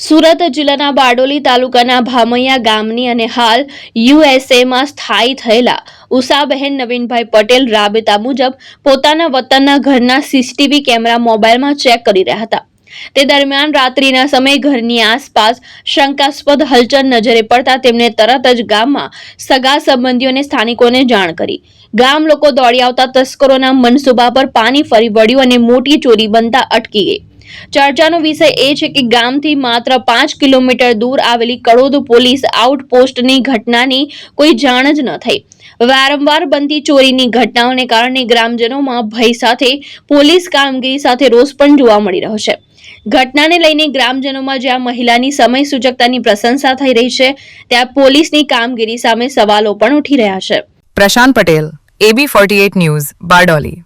સુરત જિલ્લાના બારડોલી તાલુકાના ભામૈયા ગામની અને હાલ યુએસએમાં સ્થાયી થયેલા ઉષાબહેન નવીનભાઈ પટેલ રાબેતા મુજબ પોતાના વતનના ઘરના સીસીટીવી કેમેરા મોબાઈલમાં ચેક કરી રહ્યા હતા। તે દરમિયાન રાત્રિના સમયે ઘરની આસપાસ શંકાસ્પદ હલચલ નજરે પડતા તેમણે તરત જ ગામમાં સગા સંબંધીઓ અને સ્થાનિકોને જાણ કરી। ગામ લોકો દોડી આવતા તસ્કરોના મનસુબા પર પાણી ફરી વળ્યું અને મોટી ચોરી બનતા અટકી ગઈ। ચર્ચાનો વિષય એ છે કે ગામથી માત્ર 5 કિલોમીટર દૂર આવેલી કડોદ પોલીસ આઉટપોસ્ટની ઘટનાની કોઈ જાણ જ ન થઈ। વારંવાર બનતી ચોરીની ઘટનાઓને કારણે ગ્રામજનોમાં ભય સાથે પોલીસ કામગીરી સાથે રોષ પણ જોવા મળી રહ્યો છે। ઘટનાને લઈને ગ્રામજનોમાં જ્યાં મહિલાની સમય સૂચકતાની પ્રશંસા થઈ રહી છે, ત્યાં પોલીસની કામગીરી સામે સવાલો પણ ઉઠી રહ્યા છે। પ્રશાંત પટેલ, AB48 ન્યૂઝ, બારડોલી।